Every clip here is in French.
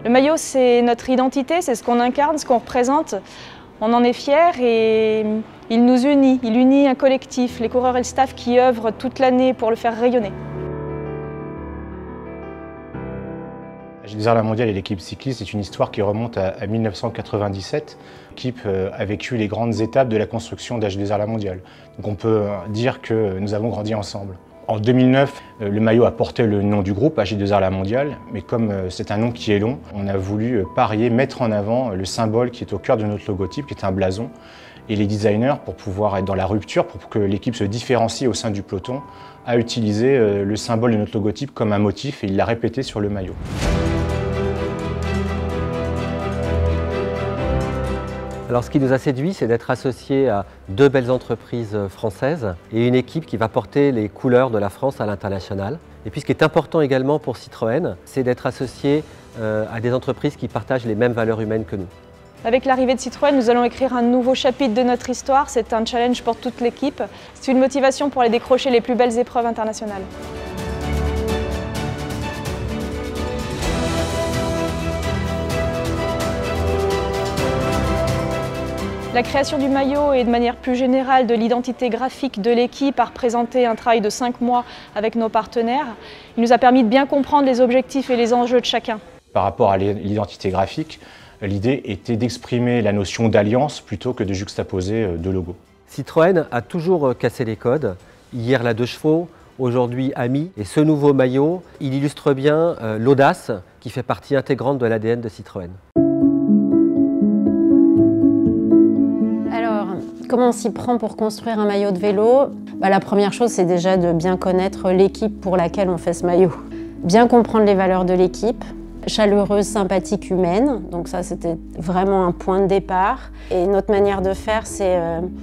Le maillot, c'est notre identité, c'est ce qu'on incarne, ce qu'on représente. On en est fiers et il nous unit. Il unit un collectif, les coureurs et le staff qui œuvrent toute l'année pour le faire rayonner. AG2R La Mondiale et l'équipe cycliste, c'est une histoire qui remonte à 1997. L'équipe a vécu les grandes étapes de la construction d'AG2R La Mondiale. Donc on peut dire que nous avons grandi ensemble. En 2009, le maillot a porté le nom du groupe, AG2R La Mondiale, mais comme c'est un nom qui est long, on a voulu parier, mettre en avant le symbole qui est au cœur de notre logotype, qui est un blason. Et les designers, pour pouvoir être dans la rupture, pour que l'équipe se différencie au sein du peloton, a utilisé le symbole de notre logotype comme un motif et il l'a répété sur le maillot. Alors ce qui nous a séduit, c'est d'être associé à deux belles entreprises françaises et une équipe qui va porter les couleurs de la France à l'international. Et puis ce qui est important également pour Citroën, c'est d'être associé à des entreprises qui partagent les mêmes valeurs humaines que nous. Avec l'arrivée de Citroën, nous allons écrire un nouveau chapitre de notre histoire. C'est un challenge pour toute l'équipe. C'est une motivation pour aller décrocher les plus belles épreuves internationales. La création du maillot et de manière plus générale de l'identité graphique de l'équipe a représenté un travail de 5 mois avec nos partenaires. Il nous a permis de bien comprendre les objectifs et les enjeux de chacun. Par rapport à l'identité graphique, l'idée était d'exprimer la notion d'alliance plutôt que de juxtaposer deux logos. Citroën a toujours cassé les codes. Hier la 2 chevaux, aujourd'hui Ami. Et ce nouveau maillot, il illustre bien l'audace qui fait partie intégrante de l'ADN de Citroën. Comment on s'y prend pour construire un maillot de vélo? La première chose, c'est déjà de bien connaître l'équipe pour laquelle on fait ce maillot. Bien comprendre les valeurs de l'équipe, chaleureuse, sympathique, humaine. Donc ça, c'était vraiment un point de départ. Et notre manière de faire, c'est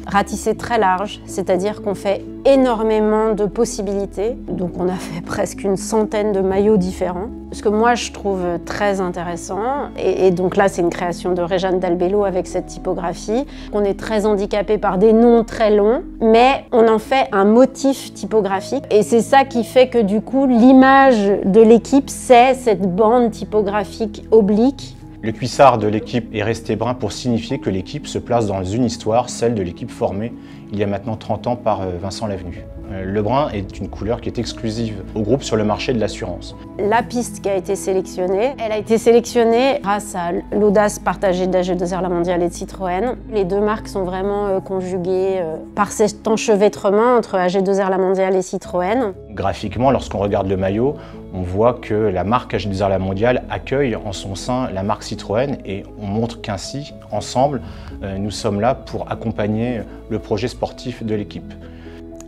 ratisser très large, c'est-à-dire qu'on fait énormément de possibilités. Donc on a fait presque une centaine de maillots différents. Ce que moi, je trouve très intéressant, et donc là, c'est une création de Réjeanne Dalbello avec cette typographie. On est très handicapé par des noms très longs, mais on en fait un motif typographique. Et c'est ça qui fait que du coup, l'image de l'équipe, c'est cette bande typographique oblique. Le cuissard de l'équipe est resté brun pour signifier que l'équipe se place dans une histoire, celle de l'équipe formée il y a maintenant 30 ans par Vincent Lavenu. Le brun est une couleur qui est exclusive au groupe sur le marché de l'assurance. La piste qui a été sélectionnée, elle a été sélectionnée grâce à l'audace partagée d'AG2R La Mondiale et de Citroën. Les deux marques sont vraiment conjuguées par cet enchevêtrement entre AG2R La Mondiale et Citroën. Graphiquement, lorsqu'on regarde le maillot, on voit que la marque AG2R La Mondiale accueille en son sein la marque Citroën et on montre qu'ainsi, ensemble, nous sommes là pour accompagner le projet sportif de l'équipe.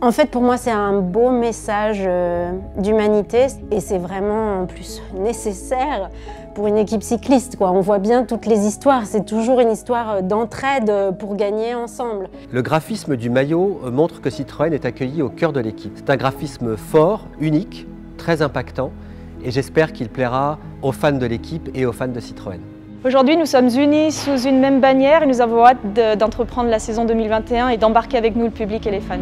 En fait, pour moi, c'est un beau message d'humanité et c'est vraiment en plus nécessaire pour une équipe cycliste, quoi. On voit bien toutes les histoires, c'est toujours une histoire d'entraide pour gagner ensemble. Le graphisme du maillot montre que Citroën est accueilli au cœur de l'équipe. C'est un graphisme fort, unique, très impactant et j'espère qu'il plaira aux fans de l'équipe et aux fans de Citroën. Aujourd'hui, nous sommes unis sous une même bannière et nous avons hâte d'entreprendre la saison 2021 et d'embarquer avec nous le public et les fans.